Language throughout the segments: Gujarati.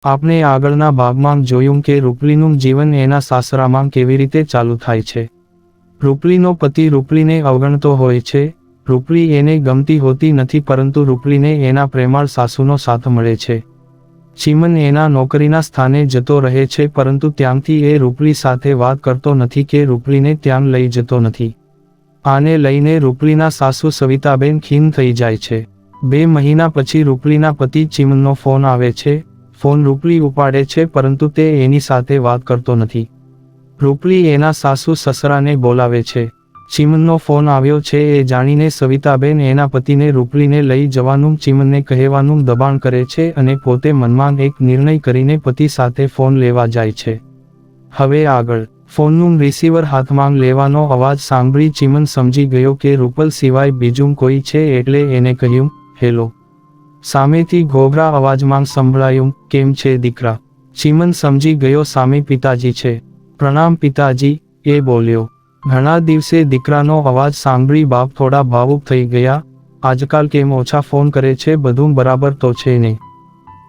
આપણે આગળના ભાગમાં જોયું કે રૂપલીનું જીવન એના સાસરામાં કેવી રીતે ચાલુ થાય છે. રૂપલીનો પતિ રૂપલીને અવગણતો હોય છે. રૂપલી એને ગમતી હોતી નથી, પરંતુ રૂપલીને એના પ્રેમાળ સાસુનો સાથ મળે છે. ચીમન એના નોકરીના સ્થાને જતો રહે છે, પરંતુ ત્યાંથી એ રૂપલી સાથે વાત કરતો નથી કે રૂપલીને ત્યાં લઈ જતો નથી. આને લઈને રૂપલીના સાસુ સવિતાબેન ખીન થઈ જાય છે. 2 મહિના પછી રૂપલીના પતિ ચીમનનો ફોન આવે છે. ફોન રૂપલી ઉપાડે છે, પરંતુ તે એની સાથે વાત કરતો નથી. રૂપલી એના સાસુ સસરાને બોલાવે છે. ચીમનનો ફોન આવ્યો છે એ જાણીને સવિતાબેન એના પતિને રૂપલીને લઈ જવાનું ચીમનને કહેવાનું દબાણ કરે છે અને પોતે મનમાં એક નિર્ણય કરીને પતિ સાથે ફોન લેવા જાય છે. હવે આગળ ફોનનું રિસીવર હાથમાં લેવાનો અવાજ સાંભળી ચીમન સમજી ગયો કે રૂપલ સિવાય બીજું કોઈ છે, એટલે એને કહ્યું, હેલો. સામેથી ઘોઘરા અવાજમાં સંભળાયું, કેમ છે દીકરા? ચીમન સમજી ગયો સામે પિતાજી છે. પ્રણામ પિતાજી, એ બોલ્યો. ઘણા દિવસે દીકરાનો અવાજ સાંભળી બાપ થોડા ભાવુક થઈ ગયા. આજકાલ કેમ ઓછા ફોન કરે છે? બધું બરાબર તો છે ને?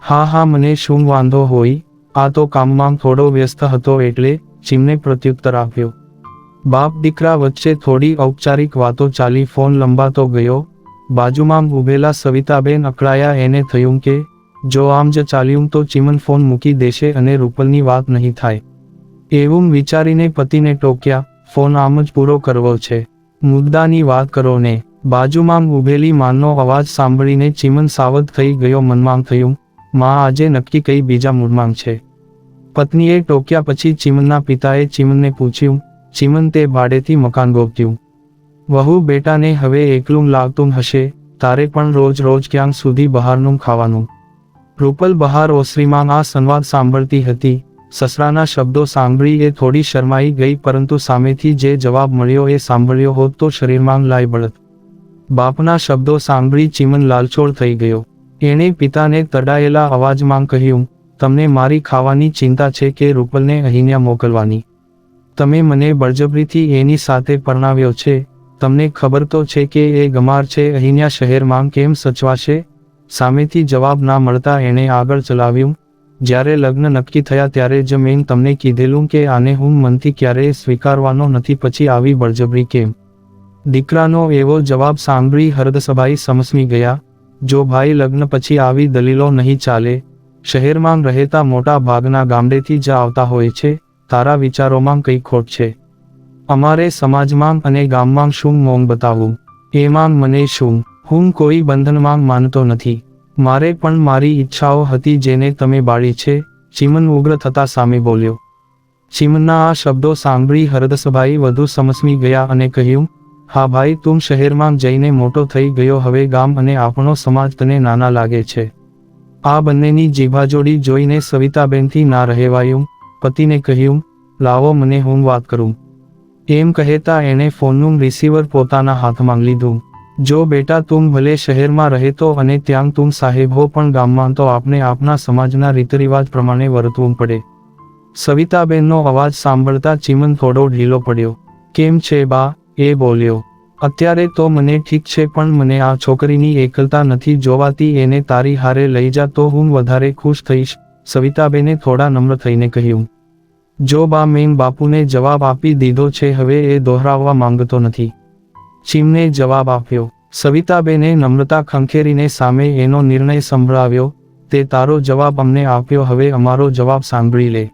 હા, મને શું વાંધો હોય, આ તો કામમાં થોડો વ્યસ્ત હતો એટલે, ચીમને પ્રત્યુત્તર આપ્યો. બાપ દીકરા વચ્ચે થોડી ઔપચારિક વાતો ચાલી. ફોન લંબાતો ગયો. બાજુમાં ઊભેલા સવિતાબેન અકળાયા. એને થયું કે જો આમ જ ચાલ્યું તો ચીમન ફોન મૂકી દેશે અને રૂપલની વાત નહીં થાય. એવું વિચારીને પતિને ટોક્યા, ફોન આમ જ પૂરો કરવો છે, મુદ્દાની વાત કરો ને. બાજુમાં ઊભેલી માનો અવાજ સાંભળીને ચીમન સાવધ થઈ ગયો. મનમાં થયું, માં આજે નક્કી કઈ બીજા મૂડમાં છે. પત્નીએ ટોક્યા પછી ચીમનના પિતાએ ચીમનને પૂછ્યું, ચીમન તે ભાડેથી મકાન ગોત્યું? વહુ બેટાને હવે એકલું લાગતું હશે, તારે પણ રોજ રોજ ક્યાં સુધી બહારનું ખાવાનું? રૂપલ બહાર ઓસરીમાં આ સંવાદ સાંભળતી હતી. સસરાના શબ્દો સાંભળી એ થોડી શરમાઈ ગઈ, પરંતુ સામેથી જે જવાબ મળ્યો એ સાંભળ્યો હોત તો શરીરમાં લાય બળત. બાપના શબ્દો સાંભળી ચીમન લાલચોળ થઈ ગયો. એણે પિતાને તડાયેલા અવાજમાં કહ્યું, તમને મારી ખાવાની ચિંતા છે કે રૂપલને અહીંયા મોકલવાની? તમે મને બળજબરીથી એની સાથે પરણાવ્યો છે. તમને ખબર તો છે કે એ ગમાર છે, અહીંયા શહેરમાં કેમ સચવાશે? સામેથી જવાબ ના મળતા એણે આગળ ચલાવ્યું, જ્યારે લગ્ન નક્કી થયા ત્યારે જ મેં તમને કીધેલું કે આને હું મનથી ક્યારેય સ્વીકારવાનો નથી, પછી આવી બળજબરી કેમ? દીકરાનો એવો જવાબ સાંભળી હરદસભાઈ સમસમી ગયા. જો ભાઈ લગ્ન પછી આવી દલીલો નહીં ચાલે. શહેરમાં રહેતા મોટા ભાગના ગામડેથી જ આવતા હોય છે. તારા વિચારોમાં કઈ ખોટ છે? અમારે સમાજમાં અને ગામમાં શું મોંગ બતાવવું? એમાં મને શું? હું કોઈ બંધનમાં માનતો નથી. મારે પણ મારી ઈચ્છાઓ હતી જેને તમે બાળી છે. ચીમન ઉગ્ર થતા સામે બોલ્યો. ચીમનના આ શબ્દો સાંભળી હરદસભાઈ વધુ સમસમી ગયા અને કહ્યું, હા ભાઈ, તું શહેરમાં જઈને મોટો થઈ ગયો, હવે ગામ અને આપણો સમાજ તને નાના લાગે છે. આ બંનેની જીભાજોડી જોઈને સવિતાબેનથી ના રહેવાયું. પતિને કહ્યું, લાવો મને હું વાત કરું. એમ કહેતા એણે ફોનનું રિસીવર પોતાના હાથમાં લીધું. જો બેટા તું ભલે શહેરમાં રહેતો અને ત્યાં તું સાહેબ હો, પણ ગામમાં તો આપણે આપણા સમાજના રીતરિવાજ પ્રમાણે વર્તવું પડે. સવિતાબેનનો અવાજ સાંભળતા ચીમન થોડો ઢીલો પડ્યો. કેમ છે બા? એ બોલ્યો. અત્યારે તો મને ઠીક છે, પણ મને આ છોકરીની એકલતા નથી જોવાતી. એને તારી હારે લઈ જા તો હું વધારે ખુશ થઈશ, સવિતાબેને થોડા નમ્ર થઈને કહ્યું. જો બા, મેં બાપુને જવાબ આપી દીધો છે, હવે એ દોહરાવવા માંગતો નથી. ચીમને જવાબ આપ્યો. સવિતાબેને નમ્રતા ખંખેરીને સામે એનો નિર્ણય સંભળાવ્યો. તે તારો જવાબ અમને આપ્યો, હવે અમારો જવાબ સાંભળી લે.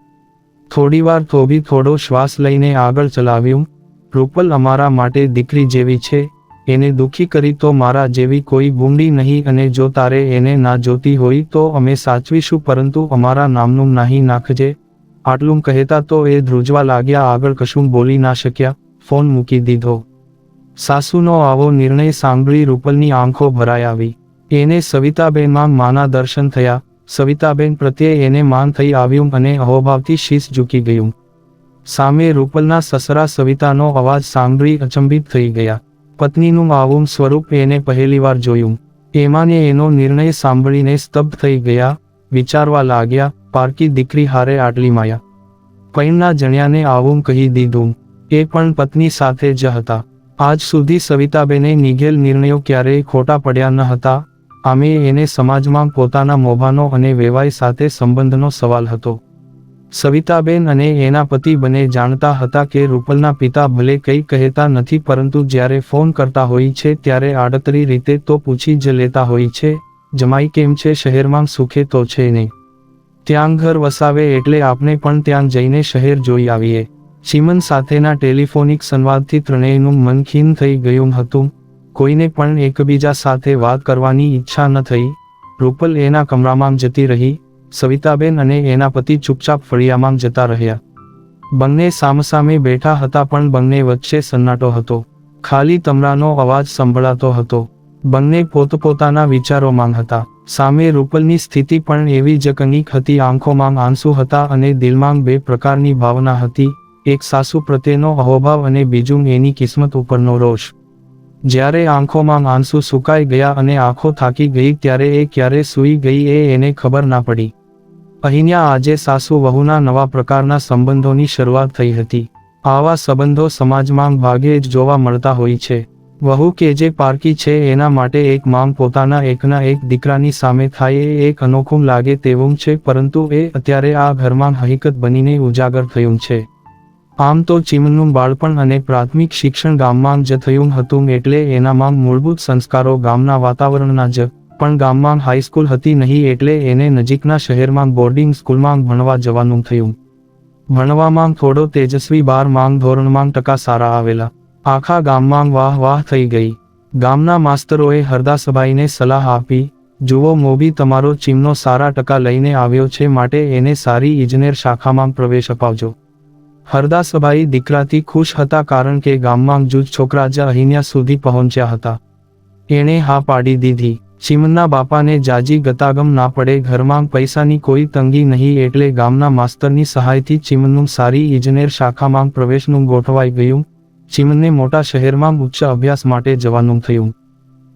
થોડીવાર થોભી થોડો શ્વાસ લઈને આગળ ચલાવ્યું. રૂપલ અમારા માટે દીકરી જેવી છે. એને દુખી કરી તો મારા જેવી કોઈ ગુંડી નહીં, અને જો તારે એને ના જોતી હોય તો અમે સાચવીશું, પરંતુ અમારા નામનું નાહી નાખજે. આટલું કહેતા તો એ ધ્રુજવા લાગ્યા. આગળ કશું બોલી ના શક્યા. ફોન મૂકી દીધો. સાસુનો આવો નિર્ણય સાંભળી રૂપલની આંખો ભરાઈ આવી. એને સવિતાબેનમાં માના દર્શન થયા. સવિતાબેન પ્રત્યે એને માન થઈ આવ્યું અને અહોભાવથી શીશ ઝૂકી ગયું. સામે રૂપલના સસરા સવિતાનો અવાજ સાંભળી અચંબિત થઈ ગયા. પત્નીનું આવું સ્વરૂપ એને પહેલીવાર જોયું. એમાને એનો નિર્ણય સાંભળીને સ્તબ્ધ થઈ ગયા. વિચારવા લાગ્યા, પારકી દીકરી હારે આટલી માયા. પૈણના જણ્યાને આવું કહી દીધું, એ પણ પત્ની સાથે જ હતા. આજ સુધી સવિતાબેને નીઘેલ નિર્ણયો ક્યારેય ખોટા પડ્યા ન હતા. આમે એને સમાજમાં પોતાના મોભાનો અને વેવાઈ સાથે સંબંધનો સવાલ હતો. સવિતાબેન અને એના પતિ બંને જાણતા હતા કે રૂપલના પિતા ભલે કંઈ કહેતા નથી પરંતુ જ્યારે ફોન કરતા હોય છે ત્યારે આડકતરી રીતે તો પૂછી જ લેતા હોય છે, જમાઈ કેમ છે, શહેરમાં સુખે તો છે ને? ત્યાં ઘર વસાવે એટલે આપણે પણ ત્યાં જઈને શહેર જોઈ આવીએ. ચીમન સાથેના ટેલિફોનિક સંવાદથી ત્રણેયનું મન ખીન થઈ ગયું હતું. કોઈને પણ એકબીજા સાથે વાત કરવાની ઈચ્છા ન થઈ. રૂપલ એના કમરામાં જતી રહી. સવિતાબેન અને એના પતિ ચૂપચાપ ફળિયામાં જતા રહ્યા. બંને સામસામે બેઠા હતા પણ બંને વચ્ચે સન્નાટો હતો. ખાલી તમરાનો અવાજ સંભળાતો હતો. બંને પોતપોતાના વિચારોમાં હતા. સામે રૂપલની સ્થિતિ પણ એવી જ કંઈક હતી. આંખોમાં આંસુ હતા અને દિલમાં બે પ્રકારની ભાવના હતી, એક સાસુ પ્રત્યેનો અહોભાવ અને બીજું એની કિસ્મત ઉપરનો રોષ. જ્યારે આંખોમાં આંસુ સુકાઈ ગયા અને આંખો થાકી ગઈ ત્યારે એ ક્યારે સૂઈ ગઈ એ એને ખબર ના પડી. અહીંયા આજે સાસુ વહુના નવા પ્રકારના સંબંધોની શરૂઆત થઈ હતી. આવા સંબંધો સમાજમાં ભાગે જ જોવા મળતા હોય છે. વહુ કે જે પારકી છે એના માટે એક માંગ પોતાના એકના એક દીકરાની સામે થાય એ એક અનોખું લાગે તેવું છે, પરંતુ એ અત્યારે આ ઘરમાં હકીકત બનીને ઉજાગર થયું છે. આમ તો ચીમનનું બાળપણ અને પ્રાથમિક શિક્ષણ ગામમાં જ થયું હતું એટલે એનામાં મૂળભૂત સંસ્કારો ગામના વાતાવરણના જ, પણ ગામમાં હાઈસ્કૂલ હતી નહીં એટલે એને નજીકના શહેરમાં બોર્ડિંગ સ્કૂલમાં ભણવા જવાનું થયું. ભણવામાં થોડો તેજસ્વી, 12માં ધોરણમાં ટકા સારા આવેલા. આખા ગામમાં વાહ વાહ થઈ ગઈ. ગામના માસ્તરોએ હરદાસભાઈને સલાહ આપી, જુઓ મોભી, તમારો ચીમનો સારા ટકા લઈને આવ્યો છે માટે એને સારી ઇજનેર શાખામાં પ્રવેશ અપાવજો. હરદાસભાઈ દીકરાથી ખુશ હતા કારણ કે ગામમાં જૂજ છોકરા જ અહીંયા સુધી પહોંચ્યા હતા. એણે હા પાડી દીધી. ચીમનના બાપાને જાજી ગતાગમ ના પડે, ઘરમાં પૈસાની કોઈ તંગી નહીં એટલે ગામના માસ્તરની સહાયથી ચીમનનું સારી ઇજનેર શાખામાં પ્રવેશનું ગોઠવાઈ ગયું. ચીમનને મોટા શહેરમાં ઉચ્ચ અભ્યાસ માટે જવાનું થયું.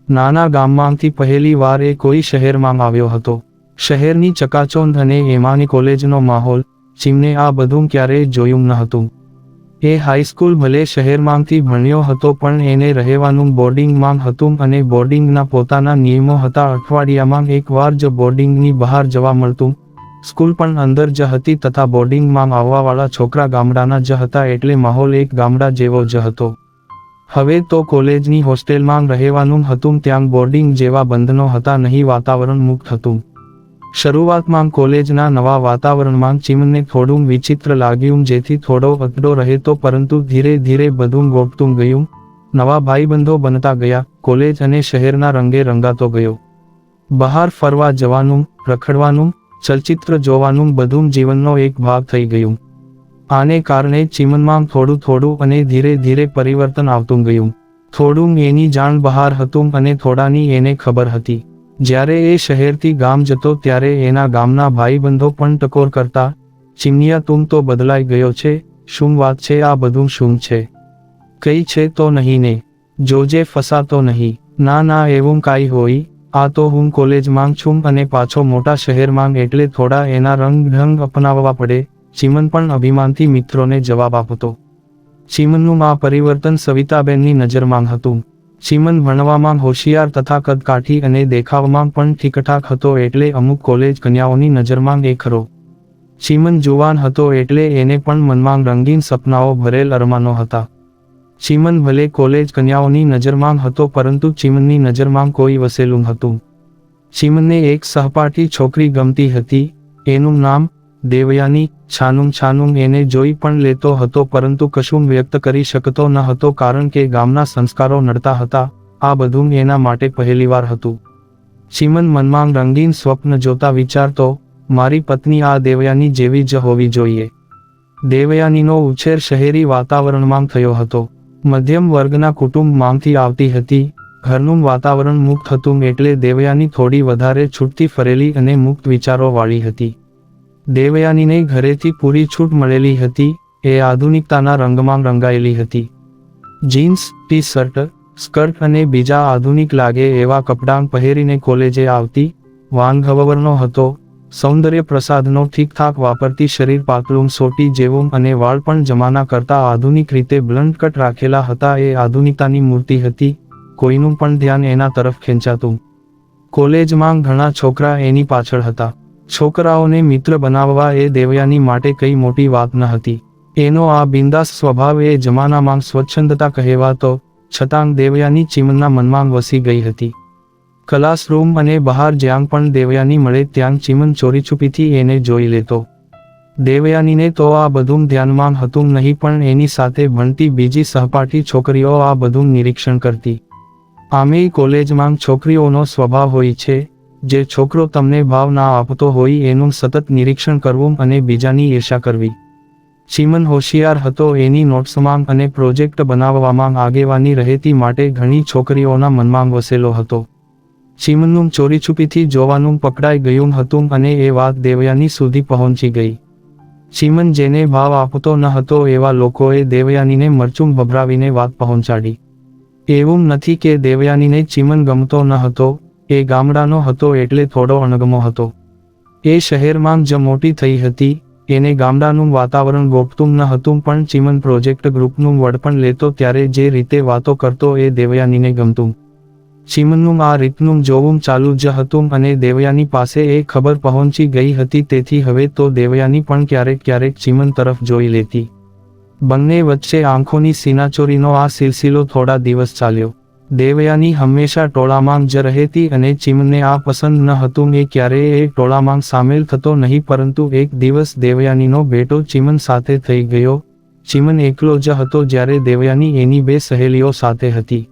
નાના ગામમાંથી પહેલી વાર એ કોઈ શહેરમાં આવ્યો હતો. શહેરની ચકાચોંધ અને એમાંની કોલેજનો માહોલ, ચીમને આ બધું ક્યારેય જોયું ન હતું. એ હાઈસ્કૂલ ભલે શહેરમાંથી ભણ્યો હતો પણ એને રહેવાનું બોર્ડિંગમાં હતું અને બોર્ડિંગના પોતાના નિયમો હતા. અઠવાડિયામાં એકવાર જ બોર્ડિંગની બહાર જવા મળતું. સ્કૂલ પણ અંદર જ હતી તથા બોર્ડિંગમાં આવવાવાળા છોકરા ગામડાના જ હતા એટલે માહોલ એક ગામડા જેવો જ હતો. હવે તો કોલેજની હોસ્ટેલમાં રહેવાનું હતું. ત્યાં બોર્ડિંગ જેવા બંધનો હતા નહીં, વાતાવરણ મુક્ત હતું. શરૂઆતમાં કોલેજના નવા વાતાવરણમાં ચીમને થોડું વિચિત્ર લાગ્યું, જેથી થોડો અકડો રહેતો, પરંતુ ધીરે ધીરે બધું ગોઠતું ગયું. નવા ભાઈબંધો બનતા ગયા. કોલેજ અને શહેરના રંગે રંગાતો ગયો. બહાર ફરવા જવાનું, રખડવાનું, ચલચિત્ર જોવાનું બધું જીવનનો એક ભાગ થઈ ગયું. આને કારણે ચીમનમાં થોડું થોડું અને ધીરે ધીરે પરિવર્તન આવતું ગયું. થોડું એની જાણ બહાર હતું અને થોડાની એને ખબર હતી. જ્યારે એ શહેરથી ગામ જતો ત્યારે એના ગામના ભાઈબંધો પણ ટકોર કરતા, ચીમનિયા તું તો બદલાઈ ગયો છે, શું વાત છે, આ બધું શું છે, કઈ છે તો નહીં ને, જોજે ફસાતો નહીં. ના ના, એવું કાંઈ હોય, આ તો હું કોલેજમાં છું અને પાછો મોટા શહેરમાં એટલે થોડા એના રંગ અપનાવવા પડે. ચીમન પણ અભિમાનથી મિત્રોને જવાબ આપતો. ચીમનનું આ પરિવર્તન સવિતાબેનની નજરમાં હતું. ચીમન ભણવામાં હોશિયાર તથા કદકાઠી અને દેખાવમાં પણ ઠીકઠાક હતો એટલે અમુક કોલેજ કન્યાઓની નજરમાં એ ખરો. ચીમન જુવાન હતો એટલે એને પણ મનમાં રંગીન સપનાઓ ભરેલ અરમાનો હતા. ચીમન ભલે કોલેજ કન્યાઓની નજરમાં હતો પરંતુ ચીમનની નજરમાં કોઈ વસેલું હતું. ચીમને એક સહપાઠી છોકરી ગમતી હતી. એનું નામ દેવયાની. છાનું એને જોઈ પણ લેતો હતો પરંતુ કશું વ્યક્ત કરી શકતો ન હતો કારણ કે ગામના સંસ્કારો નડતા હતા. આ બધું એના માટે પહેલીવાર હતું. ચીમન મનમાં રંગીન સ્વપ્ન જોતા વિચારતો, મારી પત્ની આ દેવયાની જેવી જ હોવી જોઈએ. દેવયાનીનો ઉછેર શહેરી વાતાવરણમાં થયો હતો. મધ્યમ વર્ગના કુટુંબમાંથી આવતી હતી. ઘરનું વાતાવરણ મુક્ત હતું એટલે દેવયાની થોડી વધારે છૂટતી ફરેલી અને મુક્ત વિચારો વાળી હતી. દેવયાનીને ઘરેથી પૂરી છૂટ મળેલી હતી. એ આધુનિકતાના રંગમાં રંગાયેલી હતી. જીન્સ, ટી શર્ટ, સ્કર્ટ અને બીજા આધુનિક લાગે એવા કપડાં પહેરીને કોલેજે આવતી. વાંગહવરનો હતો. સૌંદર્ય પ્રસાધનો ઠીકઠાક વાપરતી. શરીર પાતળું સોટી જેવું અને વાળ પણ જમાના કરતા આધુનિક રીતે બ્લન્ટ કટ રાખેલા હતા. એ આધુનિકતાની મૂર્તિ હતી. કોઈનું પણ ધ્યાન એના તરફ ખેંચાતું. કોલેજમાં ઘણા છોકરા એની પાછળ હતા. છોકરાઓને મિત્ર બનાવવા એ દેવયાની માટે કઈ મોટી વાત ન હતી. એનો આ બિંદાસ સ્વભાવ એ જમાનામાં સ્વચ્છંદતા કહેવાતો, છતાં દેવયાની ચીમનના મનમાં વસી ગઈ હતી. ક્લાસરૂમ અને બહાર જ્યાં પણ દેવયાની મળે ત્યાં ચીમન ચોરીછુપીથી એને જોઈ લેતો. દેવયાનીને તો આ બધું ધ્યાનમાં હતું નહીં, પણ એની સાથે ભણતી બીજી સહપાઠી છોકરીઓ આ બધું નિરીક્ષણ કરતી. આમેય કોલેજમાં છોકરીઓનો સ્વભાવ હોય છે, જે છોકરો તમને ભાવ ના આપતો હોય એનું સતત નિરીક્ષણ કરવું અને બીજાની ઈર્ષા કરવી. ચીમન હોશિયાર હતો. એની નોટ્સમાં અને પ્રોજેક્ટ બનાવવામાં આગેવાની રહેતી માટે ઘણી છોકરીઓના મનમાં વસેલો હતો. ચીમનનું ચોરીછુપીથી જોવાનું પકડાઈ ગયું હતું અને એ વાત દેવયાની સુધી પહોંચી ગઈ. ચીમન જેને ભાવ આપતો ન હતો એવા લોકોએ દેવયાનીને મરચું ભભરાવીને વાત પહોંચાડી. એવું નથી કે દેવયાનીને ચીમન ગમતો ન હતો, એ ગામડાનો હતો એટલે થોડો અણગમો હતો. એ શહેરમાં જ મોટી થઈ હતી, એને ગામડાનું વાતાવરણ ગોઠતું ન હતું, પણ ચીમન પ્રોજેક્ટ ગ્રુપનું વડપણ લેતો ત્યારે જે રીતે વાતો કરતો એ દેવયાનીને ગમતું. ચીમનનું આ રીતનું જોવું ચાલુ જ હતું અને દેવયાની પાસે એ ખબર પહોંચી ગઈ હતી, તેથી હવે તો દેવયાની પણ ક્યારેક ક્યારેક ચીમન તરફ જોઈ લેતી. બંને વચ્ચે આંખોની સીનાચોરીનો આ સિલસિલો થોડા દિવસ ચાલ્યો. દેવયાની હંમેશા ટોળામાં જ રહેતી અને ચીમને આ પસંદ ન હતું. એ ક્યારેય એ ટોળામાં સામેલ થતો નહીં, પરંતુ એક દિવસ દેવયાનીનો ભેટો ચીમન સાથે થઈ ગયો. ચીમન એકલો જ હતો જ્યારે દેવયાની એની બે સહેલીઓ સાથે હતી.